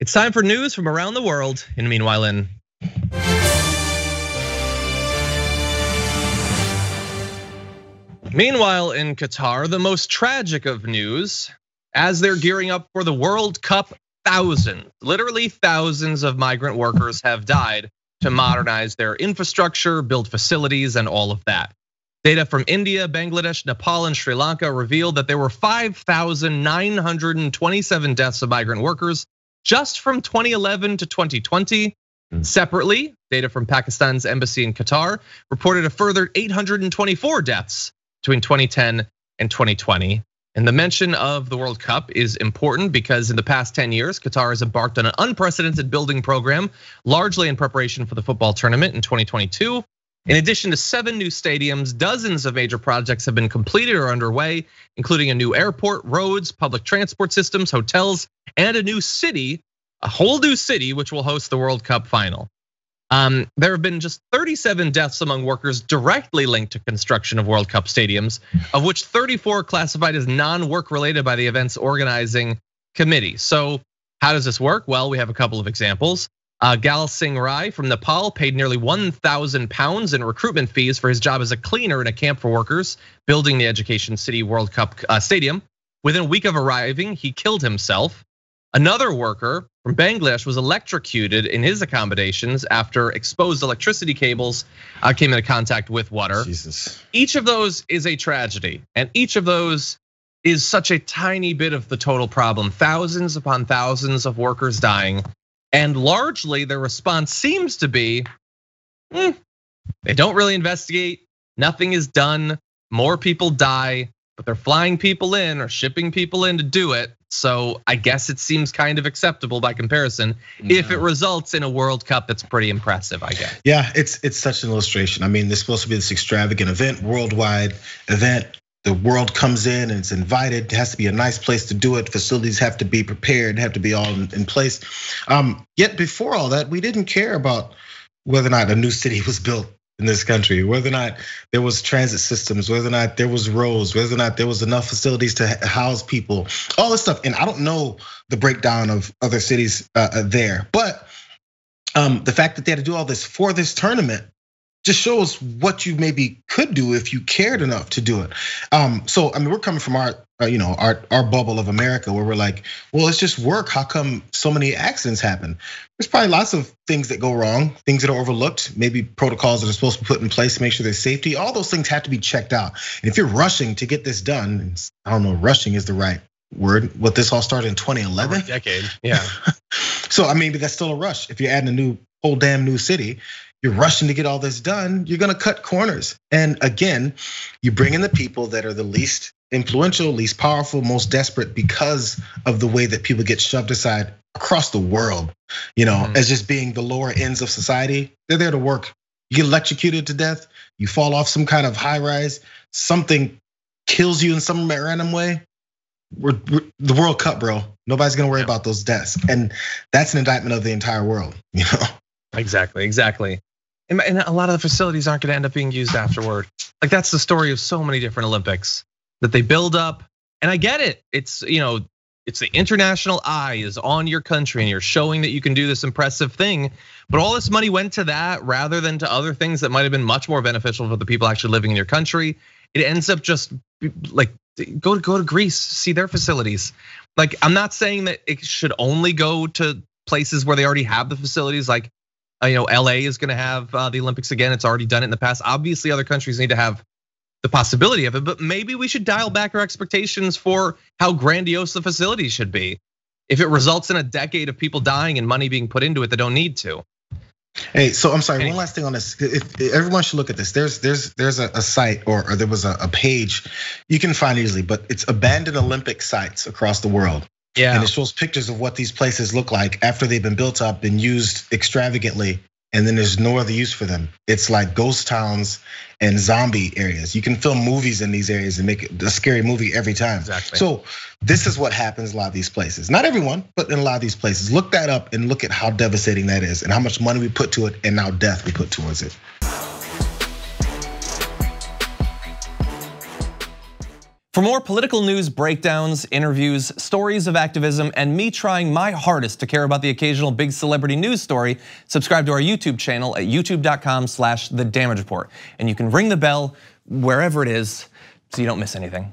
It's time for news from around the world. And meanwhile, in Qatar, the most tragic of news, as they're gearing up for the World Cup, literally thousands of migrant workers have died to modernize their infrastructure, build facilities, and all of that. Data from India, Bangladesh, Nepal, and Sri Lanka revealed that there were 5,927 deaths of migrant workers just from 2011 to 2020. Separately, data from Pakistan's embassy in Qatar reported a further 824 deaths between 2010 and 2020. And the mention of the World Cup is important because in the past 10 years, Qatar has embarked on an unprecedented building program, largely in preparation for the football tournament in 2022. In addition to 7 new stadiums, dozens of major projects have been completed or underway, including a new airport, roads, public transport systems, hotels, and a new city, a whole new city, which will host the World Cup final. There have been just 37 deaths among workers directly linked to construction of World Cup stadiums, of which 34 classified as non-work related by the event's organizing committee. So how does this work? Well, we have a couple of examples. Gal Singh Rai from Nepal paid nearly 1,000 pounds in recruitment fees for his job as a cleaner in a camp for workers building the Education City World Cup stadium. Within a week of arriving, he killed himself. Another worker from Bangladesh was electrocuted in his accommodations after exposed electricity cables came into contact with water. Jesus. Each of those is a tragedy, and each of those is such a tiny bit of the total problem. Thousands upon thousands of workers dying. And largely their response seems to be, they don't really investigate, nothing is done, more people die, but they're flying people in or shipping people in to do it. So I guess it seems kind of acceptable by comparison. If it results in a World Cup, that's pretty impressive, I guess. Yeah, it's such an illustration. I mean, there's supposed to be this extravagant event, worldwide event. The world comes in and it's invited. It has to be a nice place to do it. Facilities have to be prepared, have to be all in place. Yet before all that, we didn't care about whether or not a new city was built in this country, whether or not there was transit systems, whether or not there was roads, whether or not there was enough facilities to house people, all this stuff. And I don't know the breakdown of other cities there, but the fact that they had to do all this for this tournament just shows what you maybe could do if you cared enough to do it. So I mean, we're coming from our bubble of America where we're like, well, it's just work. How come so many accidents happen? There's probably lots of things that go wrong, things that are overlooked, maybe protocols that are supposed to be put in place to make sure there's safety. All those things have to be checked out. And if you're rushing to get this done, I don't know, rushing is the right word. What, this all started in 2011? Decade, yeah. So I mean, that's still a rush. If you're adding a whole damn new city, you're rushing to get all this done, you're gonna cut corners. And again, you bring in the people that are the least influential, least powerful, most desperate because of the way that people get shoved aside across the world, as just being the lower ends of society. They're there to work. You get electrocuted to death, you fall off some kind of high rise, something kills you in some random way. We're the World Cup, bro. Nobody's gonna worry about those deaths. And that's an indictment of the entire world, Exactly. And a lot of the facilities aren't gonna end up being used afterward. Like that's the story of so many different Olympics that they build up. And I get it. It's the international eye is on your country and you're showing that you can do this impressive thing. But all this money went to that rather than to other things that might have been much more beneficial for the people actually living in your country. It ends up just like go to Greece, see their facilities. Like I'm not saying that it should only go to places where they already have the facilities, like LA is gonna have the Olympics again. It's already done it in the past. Obviously, other countries need to have the possibility of it, but maybe we should dial back our expectations for how grandiose the facilities should be. If it results in a decade of people dying and money being put into it that don't need to. Hey, so I'm sorry, one last thing on this. Everyone should look at this. There's a site or there was a page you can find easily, but it's abandoned Olympic sites across the world. Yeah. And it shows pictures of what these places look like after they've been built up and used extravagantly, and then there's no other use for them. It's like ghost towns and zombie areas. You can film movies in these areas and make it a scary movie every time. Exactly. So this is what happens in a lot of these places. Not everyone, but in a lot of these places. Look that up and look at how devastating that is and how much money we put to it and now death we put towards it. For more political news breakdowns, interviews, stories of activism, and me trying my hardest to care about the occasional big celebrity news story, subscribe to our YouTube channel at youtube.com/thedamagereport. And you can ring the bell wherever it is so you don't miss anything.